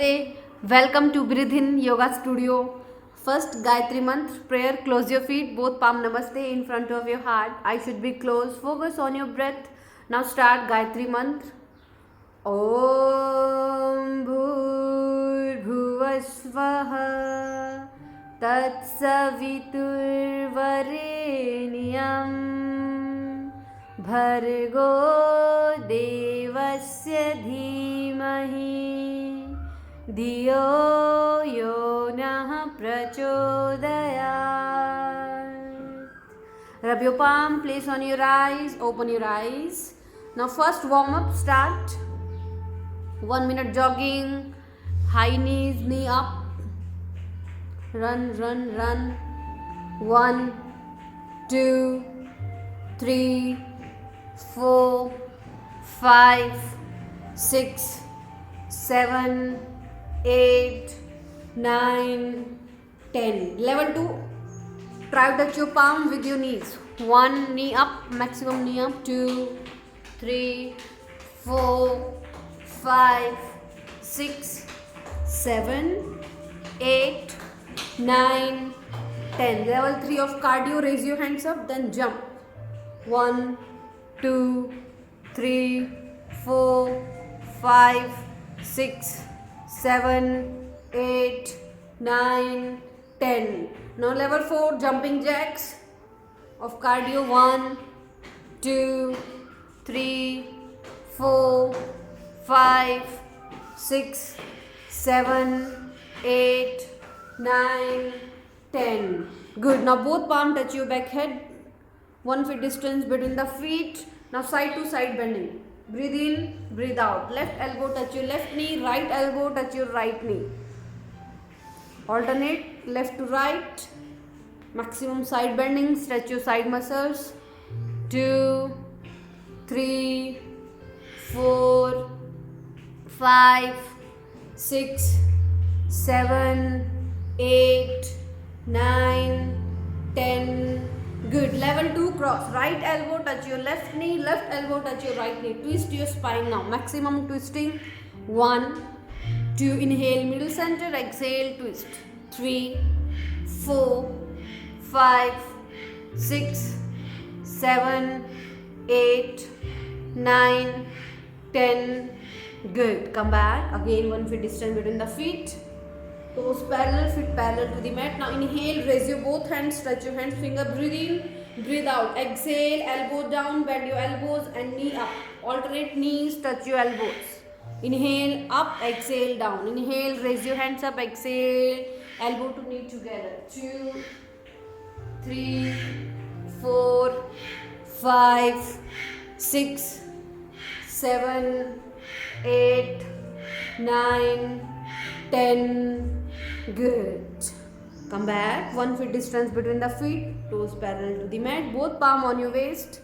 Welcome to Breathe In Yoga Studio. First Gayatri Mantra prayer. Close your feet, both palm namaste in front of your heart. Eyes should be closed. Focus on your breath. Now start Gayatri Mantra. Om Bhurbhuvasvaha Tatsaviturvarenyam Bhargo Devasya Dhimahi धियो यो नः प्रचोदयात्. Rub your palm, place on your eyes, open your eyes. Now first warm up, start. 1 minute jogging, high knees, knee up. Run, run, run. 1, 2, 3, 4, 5, 6, 7, 8, 9, 10. Level 2. Try to touch your palm with your knees. 1 knee up, maximum knee up. 2, 3, 4, 5, 6, 7, 8, 9, 10. Level 3 of cardio. Raise your hands up, then jump. 1, 2, 3, 4, 5, 6, 7, 8, 9, 10. Now level 4 jumping jacks of cardio. 1, 2, 3, 4, 5, 6, 7, 8, 9, 10. Good. Now both palm touch your back head. 1 feet distance between the feet. Now side to side bending. Breathe in, breathe out. Left elbow touch your left knee, right elbow touch your right knee. Alternate left to right. Maximum side bending, stretch your side muscles. 2, 3, 4, 5, 6, 7, 8, 9, 10. Good. Level 2 cross. Right elbow touch your left knee, left elbow touch your right knee. Twist your spine now. Maximum twisting. 1, 2. Inhale, middle center. Exhale, twist. 3, 4, 5, 6, 7, 8, 9, 10. Good. Come back. Again 1 feet distance between the feet. Toes parallel, feet parallel to the mat. Now inhale, raise your both hands, stretch your hands, finger, breathe in, breathe out. Exhale, elbow down, bend your elbows and knee up. Alternate knees, touch your elbows. Inhale, up, exhale, down. Inhale, raise your hands up, exhale, elbow to knee together. 2, 3, 4, 5, 6, 7, 8, 9, 10. Good. Come back. 1 feet distance between the feet. Toes parallel to the mat. Both palm on your waist.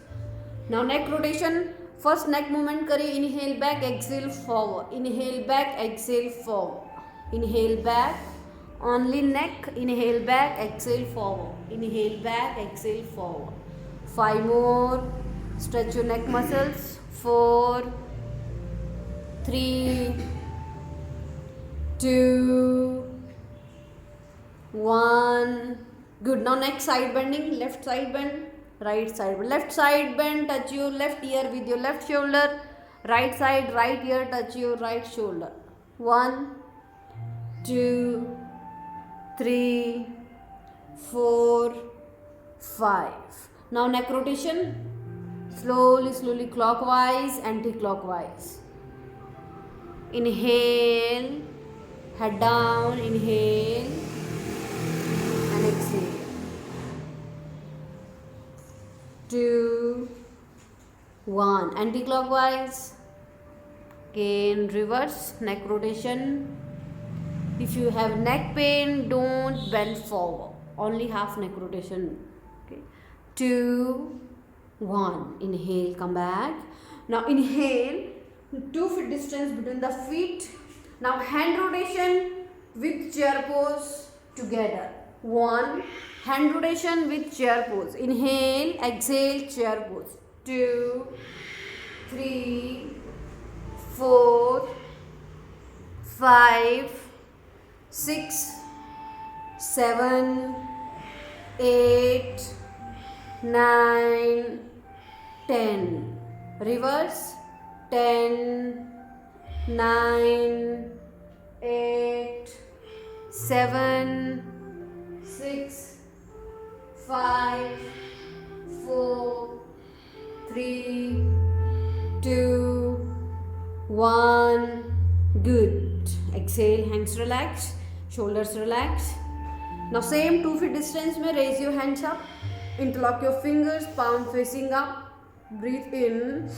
Now neck rotation. First neck movement kariye. Inhale back, exhale forward. Inhale back, exhale forward. Inhale back. Only neck. Inhale back, exhale forward. Inhale back, exhale forward. 5 more. Stretch your neck muscles. 4, 3, 2, 1. Good. Now next side bending. Left side bend, right side bend. Left side bend, touch your left ear with your left shoulder. Right side, right ear, touch your right shoulder. 1, 2, 3, 4, 5. Now neck rotation. Slowly, slowly clockwise, anti-clockwise. Inhale, head down, inhale and exhale. 2, 1. Anti-clockwise. Again reverse, neck rotation. If you have neck pain, don't bend forward. Only half neck rotation. Okay. 2, 1. Inhale, come back. Now inhale, 2 feet distance between the feet. Now hand rotation with chair pose together. 1. Hand rotation with chair pose. Inhale, exhale, chair pose. 2, 3, 4, 5, 6, 7, 8, 9, 10. Reverse. 10, 9, 8, 7, 6, 5, 4, 3, 2, 1. Good. Exhale, hands relax, shoulders relax. Now same 2 feet distance में raise your hands up, interlock your fingers, palm facing up. Breathe in.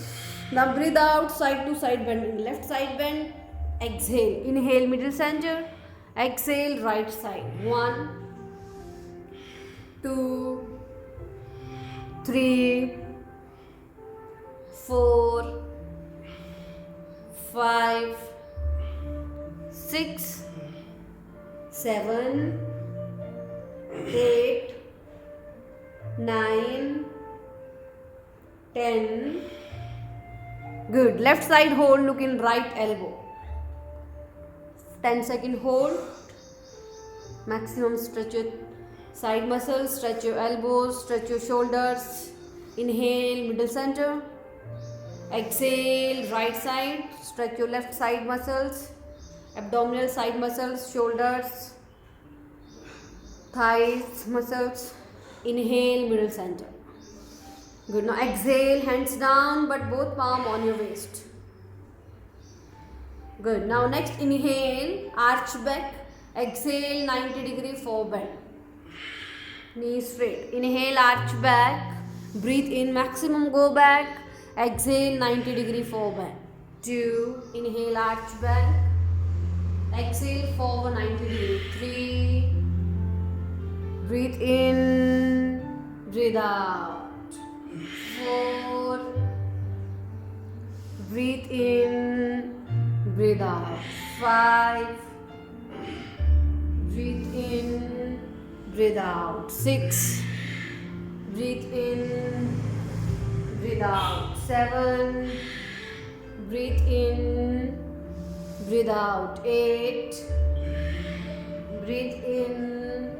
Now breathe out, side to side bending. Left side bend. Exhale. Inhale, middle center. Exhale, right side. 1, 2, 3, 4, 5, 6, 7, 8, 9, 10. Good. Left side hold, look in right elbow. 10-second hold. Maximum stretch your side muscles, stretch your elbows, stretch your shoulders. Inhale, middle center. Exhale, right side. Stretch your left side muscles, abdominal side muscles, shoulders, thighs muscles. Inhale, middle center. Good. Now exhale, hands down but both palm on your waist. Good. Now next inhale, arch back. Exhale, 90-degree forward bend. Knees straight. Inhale, arch back. Breathe in, maximum go back. Exhale, 90-degree forward bend. 2. Inhale, arch back. Exhale, forward 90-degree. 3. Breathe in, breathe out. 4. Breathe in, breathe out. 5. Breathe in, breathe out. 6. Breathe in, breathe out. 7. Breathe in, breathe out. 8. Breathe in,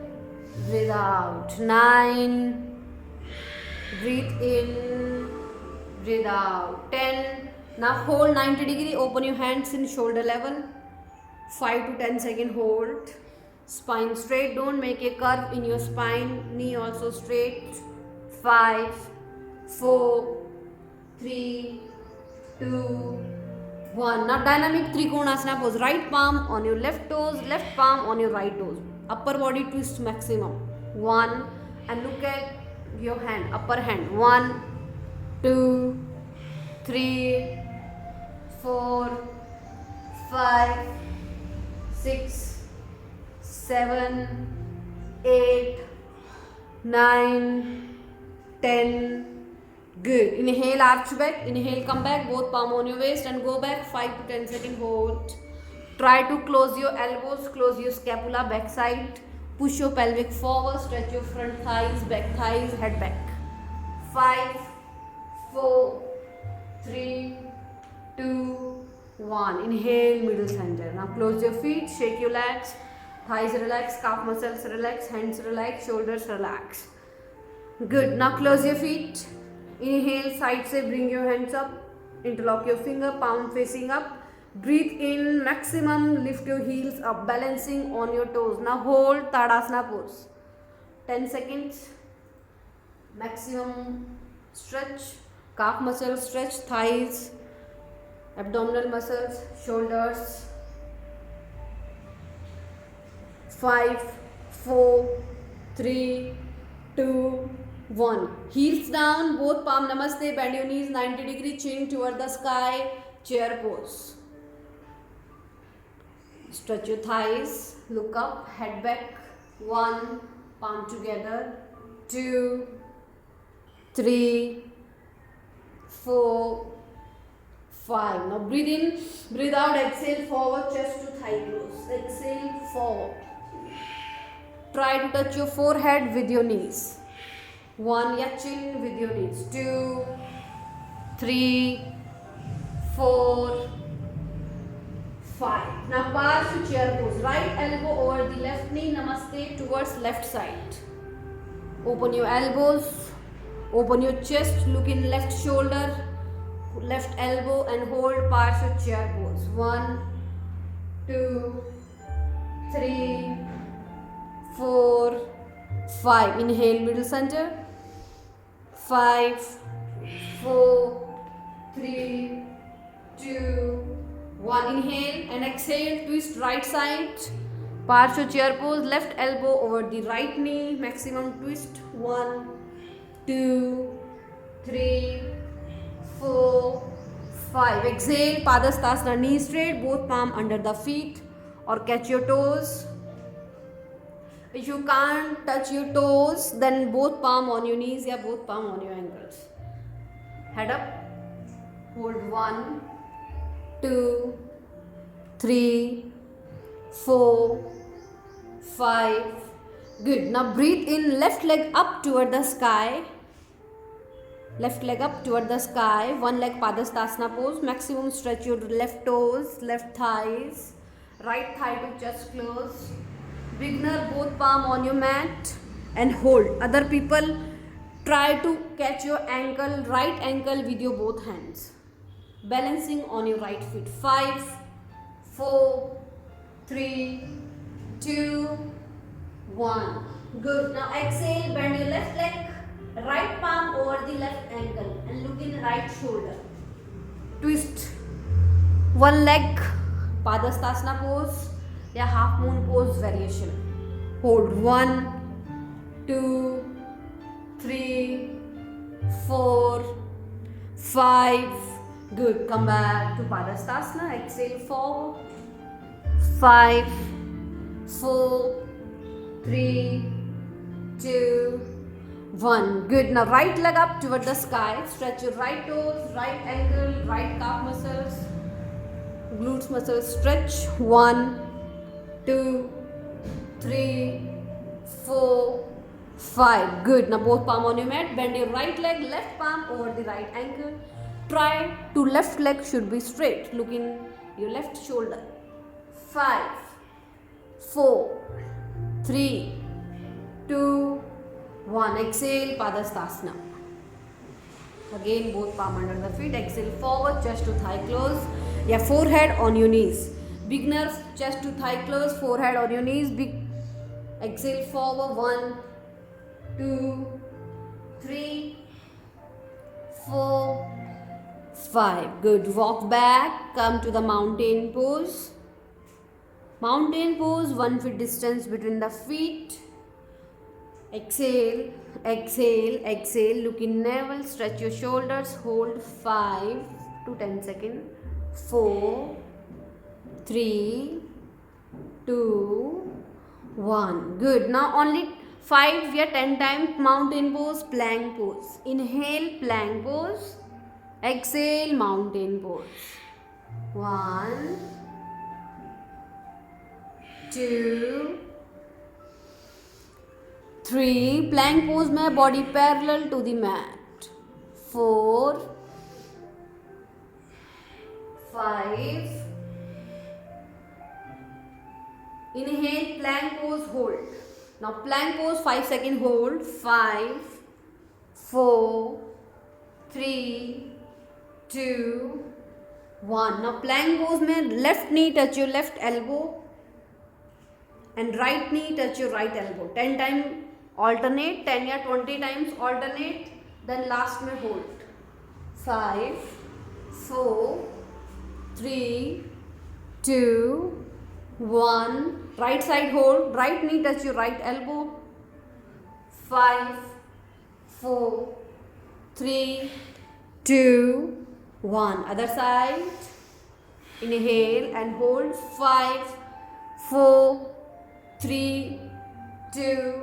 breathe out. 9. Breathe in, breathe out. 10. Now hold 90-degree, open your hands in shoulder level. 5 to 10-second hold. Spine straight, don't make a curve in your spine. Knee also straight. 5, 4, 3, 2, 1. Now dynamic Trikonasana pose. Right palm on your left toes, left palm on your right toes. Upper body twist maximum. 1. And look at your hand, upper hand. 1, 2, 3, 4, 5, 6, 7, 8, 9, 10. Good. Inhale, arch back. Inhale, come back. Both palm on your waist and go back. 5 to 10-second hold. Try to close your elbows, close your scapula, back side. Push your pelvic forward, stretch your front thighs, back thighs, head back. 5, 4, 3, 2, 1. Inhale, middle center. Now close your feet, shake your legs, thighs relax, calf muscles relax, hands relax, shoulders relax. Good. Now close your feet. Inhale, side se bring your hands up, interlock your finger, palm facing up. Breathe in, maximum lift your heels up, balancing on your toes. Now hold Tadasana pose. 10 seconds. Maximum stretch, calf muscles stretch, thighs, abdominal muscles, shoulders. 5, 4, 3, 2, 1. Heels down, both palm namaste, bend your knees 90-degree, chin toward the sky, chair pose. Stretch your thighs, look up, head back. 1, palm together. 2, 3, 4, 5. Now breathe in, breathe out, exhale, forward, chest to thigh close. Exhale, forward. Try to touch your forehead with your knees. 1, your chin with your knees. 2, 3, 4, 5. Now Parsha chair pose. Right elbow over the left knee. Namaste towards left side. Open your elbows. Open your chest. Look in left shoulder, left elbow, and hold Parsha chair pose. 1, 2, 3, 4, 5. Inhale, middle center. 5, 4, 3, 2, 1. Inhale and exhale. Twist right side. Parsha chair pose. Left elbow over the right knee. Maximum twist. 1, 2, 3, 4, 5. Exhale. Padastasana. Knee straight. Both palm under the feet or catch your toes. If you can't touch your toes, then both palm on your knees or both palm on your ankles. Head up. Hold 1, 2, 3, 4, 5. Good. Now breathe in. Left leg up toward the sky. Left leg up toward the sky. One leg Padastasana pose. Maximum stretch your left toes, left thighs. Right thigh to chest close. Beginner, both palm on your mat and hold. Other people, try to catch your ankle, right ankle with your both hands. Balancing on your right foot. 5, 4, 3, 2, 1. Good. Now exhale, bend your left leg, right palm over the left ankle and look in right shoulder. Twist one leg, Padastasana pose या half moon pose variation. Hold 1, 2, 3, 4, 5. Good. Come back to Padastasana. Exhale forward. 5, 4, 3, 2, 1. Good. Now right leg up toward the sky. Stretch your right toes, right ankle, right calf muscles, glutes muscles. Stretch. 1, 2, 3, 4, 5. Good. Now both palm on your mat. Bend your right leg, left palm over the right ankle. Try to left leg should be straight. Look in your left shoulder. 5, 4, 3, 2, 1. Exhale, Padastasana. Again, both palm under the feet. Exhale forward, chest to thigh close. Yeah, forehead on your knees. Beginners, chest to thigh close, forehead on your knees. Exhale forward. 1, 2, 3, 4, 5. Good. Walk back. Come to the mountain pose. Mountain pose, 1 foot distance between the feet. Exhale, exhale, exhale. Look in navel, stretch your shoulders. Hold 5 to 10 seconds. 4, 3, 2, 1. Good. Now only 5 or 10 times mountain pose, plank pose. Inhale, plank pose. Exhale, mountain pose. 1, 2, 3. Plank pose में body parallel to the mat. 4, 5. Inhale, plank pose, hold. Now plank pose, 5 seconds hold. 5, 4, 3, 2, 1. Now plank pose में left knee touch your left elbow and right knee touch your right elbow. 10 times alternate, 10 or 20 times alternate. Then last में hold. 5, 4, 3, 2, 1. Right side hold. Right knee touch your right elbow. 5, 4, 3, 2, 1. Other side. Inhale and hold. 5, 4, 3, 2,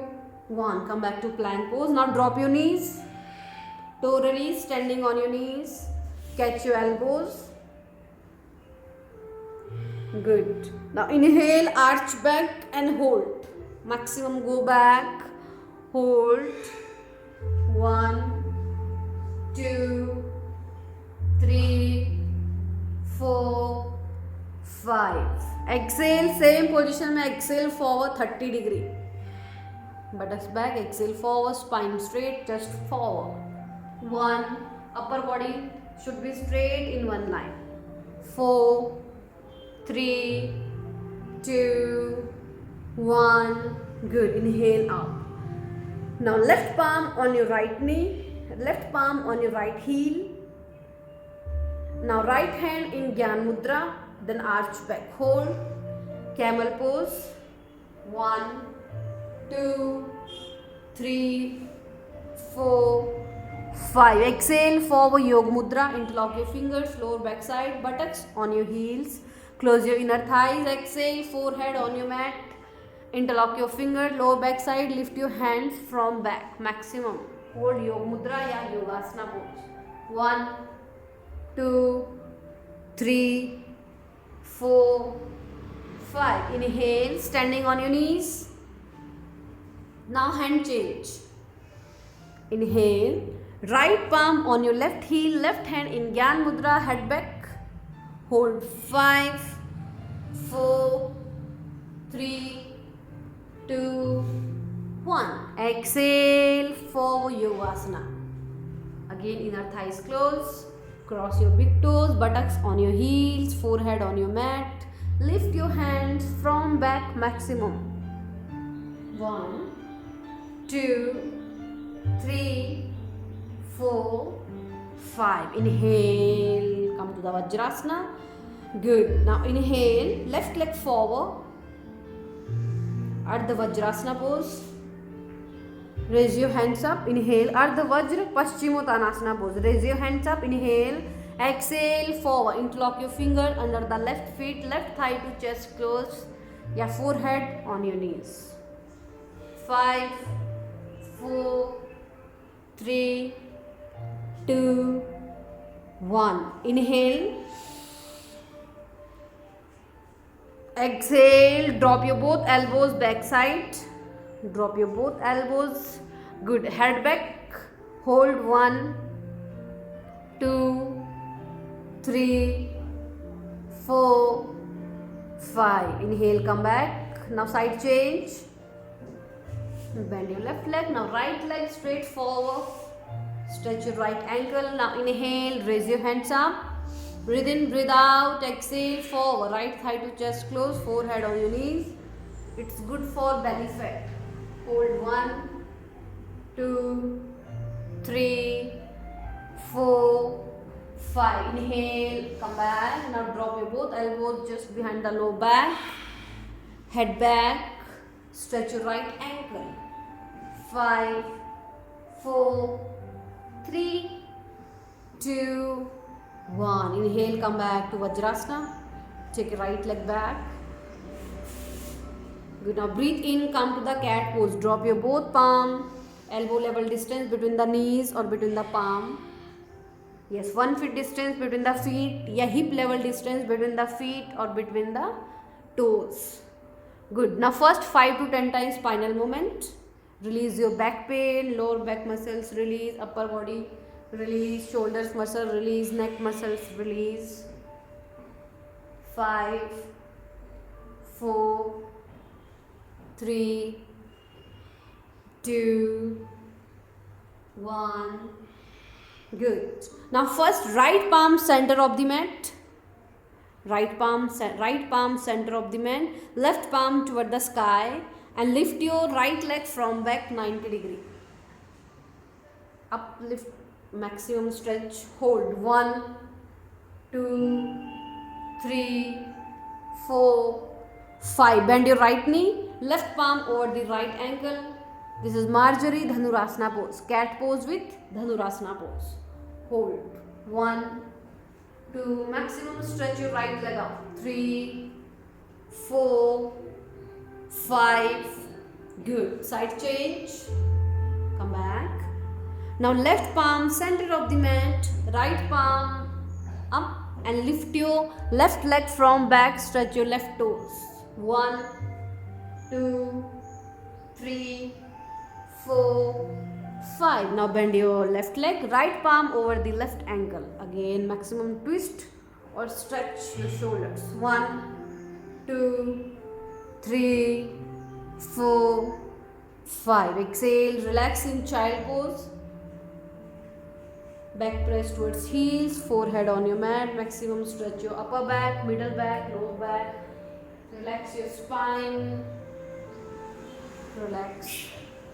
1. Come back to plank pose. Now drop your knees. Toe release, standing on your knees. Catch your elbows. Good. Now inhale, arch back and hold. Maximum go back. Hold. 1, 2, 3, 4, 5. Exhale, same position में exhale forward 30 degree. Buttocks back, exhale forward, spine straight, just forward. 1. Upper body should be straight in one line. 4, 3, 2, 1. Good. Inhale up. Now left palm on your right knee, left palm on your right heel. Now right hand in Gyan Mudra, then arch back. Hold. Camel pose. 1, 2, 3, 4, 5. Exhale, forward Yoga Mudra. Interlock your fingers, lower back side, buttocks on your heels. Close your inner thighs. Exhale, forehead on your mat. Interlock your finger, lower back side. Lift your hands from back. Maximum. Hold Yoga Mudra या Yogasana pose. 1, 2, 3, 4, 5. Inhale, standing on your knees. Now hand change. Inhale, right palm on your left heel, left hand in Gyan Mudra, head back. Hold 5, 4, 3, 2, 1. Exhale, forward Yogasana. Again, inner thighs close. Cross your big toes, buttocks on your heels, forehead on your mat. Lift your hands from back maximum. 1, 2, 3, 4, 5. Inhale, come to the Vajrasana. Good. Now inhale, left leg forward. Ardha Vajrasana pose. Raise your hands up. Inhale, Ardha Vajra Paschimottanasana pose. Raise your hands up. Inhale, exhale, forward. Interlock your finger under the left feet, left thigh to chest close. Your forehead on your knees. 5, 4, 3, 2, 1. Inhale. Exhale, drop your both elbows back side. Drop your both elbows. Good. Head back. Hold 1, 2, 3, 4, 5. Inhale, come back. Now side change. Bend your left leg. Now right leg straight forward. Stretch your right ankle. Now inhale, raise your hands up. Breathe in, breathe out. Exhale, forward. Right thigh to chest close. Forehead on your knees. It's good for belly fat. Hold 1, 2, 3, 4, 5. Inhale, come back. Now drop your both elbows just behind the low back. Head back. Stretch your right ankle. 5, 4, 3, 2, 1. Inhale, come back to Vajrasana. Take your right leg back. Good. Now breathe in, come to the cat pose. Drop your both palm, elbow level distance between the knees or between the palm. Yes, 1 foot distance between the feet. Yeah, hip level distance between the feet or between the toes. Good. Now first 5 to 10 times spinal movement. Release your back pain, lower back muscles release, upper body release, shoulders muscle release, neck muscles release. 5, 4, 3, 2, 1. Good. Now first right palm center of the mat. Right palm center of the mat. Left palm toward the sky. And lift your right leg from back 90 degree. Uplift, maximum stretch. Hold 1, 2, 3, 4, 5. Bend your right knee. Left palm over the right ankle. This is Marjorie Dhanurasana pose. Cat pose with Dhanurasana pose. Hold 1, 2. Maximum stretch your right leg up. 3, 4, 5. Good. Side change. Come back. Now left palm center of the mat. Right palm up and lift your left leg from back. Stretch your left toes. 1, 2, 3, 4, 5. Now bend your left leg. Right palm over the left ankle. Again maximum twist or stretch your shoulders. 1, 2, 3, 4, 5. Exhale, relax in child pose. Back press towards heels, forehead on your mat. Maximum stretch your upper back, middle back, lower back. Relax your spine. Relax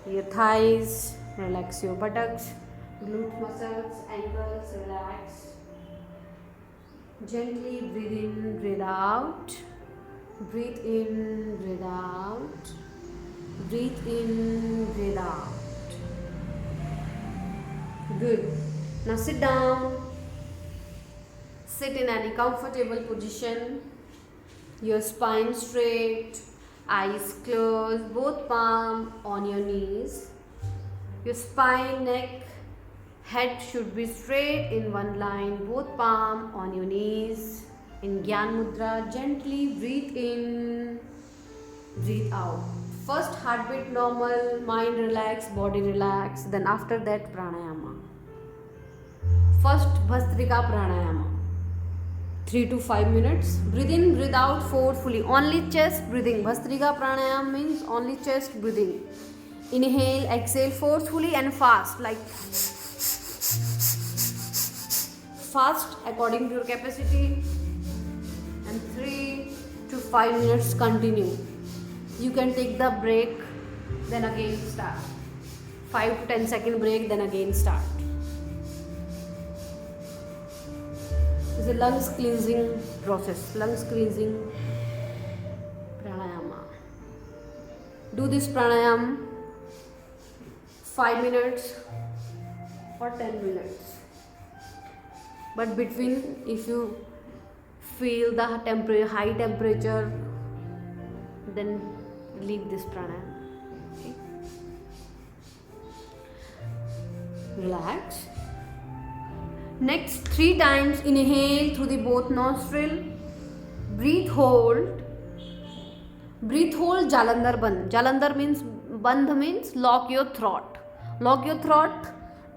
your thighs. Relax your buttocks, glute muscles, ankles. Relax. Gently breathe in, breathe out. Breathe in, breathe out. Breathe in, breathe out. Good. Now sit down. Sit in any comfortable position. Your spine straight, eyes closed, both palms on your knees. Your spine, neck, head should be straight in one line, both palms on your knees. In Gyan Mudra, gently breathe in, breathe out. First heartbeat normal, mind relax, body relax. Then after that pranayama. First Bhastrika pranayama. 3 to 5 minutes. Breathe in, breathe out forcefully. Only chest breathing. Bhastrika pranayama means only chest breathing. Inhale, exhale forcefully and fast. Like fast according to your capacity. And 3 to 5 minutes continue. You can take the break, then again start. 5 to 10 second break, then again start. It's a lungs cleansing process. Lungs cleansing pranayama. Do this pranayama 5 minutes or 10 minutes. But between, if you feel the high temperature, then leave this pranayama. Okay. Relax. Next 3 times inhale through the both nostril. Breathe hold. Breathe hold Jalandhar Bandh. Jalandhar means Bandh means lock your throat. Lock your throat.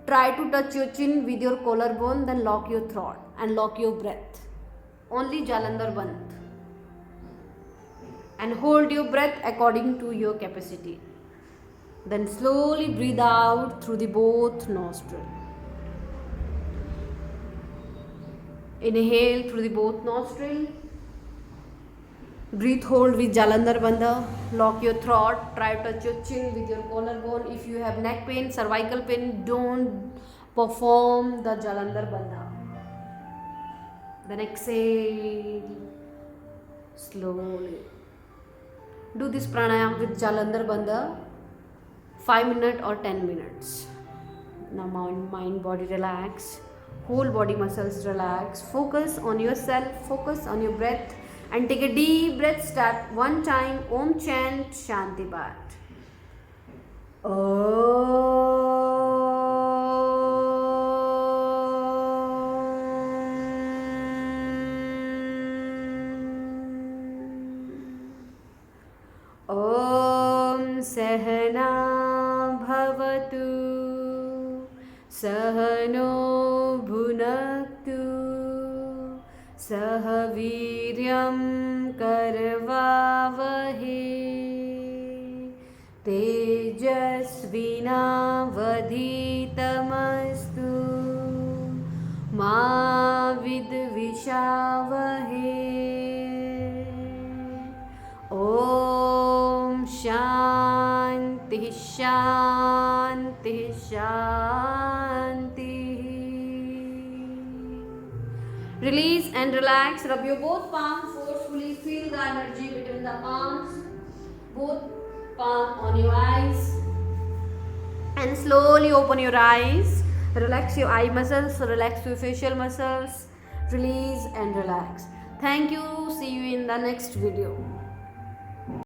Try to touch your chin with your collarbone, then lock your throat and lock your breath. Only Jalandhar Bandh. And hold your breath according to your capacity. Then slowly breathe out through the both nostrils. Inhale through the both nostrils. Breathe hold with Jalandhar Bandha. Lock your throat. Try to touch your chin with your collarbone. If you have neck pain, cervical pain, don't perform the Jalandhar Bandha. Then exhale slowly. Do this pranayama with Jalandhar Bandha 5 minutes or 10 minutes. Now mind, body relax. Whole body muscles relax. Focus on yourself. Focus on your breath. And take a deep breath. Start one time. Om chant Shanti Path. Om Sahana Bhavatu Sahano Bhunaktu Sahaviryam Karvavahe Tejasvinavadhitamastu Ma Vidvishavahe Om Shanti Shanti Shanti. Release and relax. Rub your both palms forcefully. Feel the energy between the palms. Both palms on your eyes. And slowly open your eyes. Relax your eye muscles. Relax your facial muscles. Release and relax. Thank you. See you in the next video.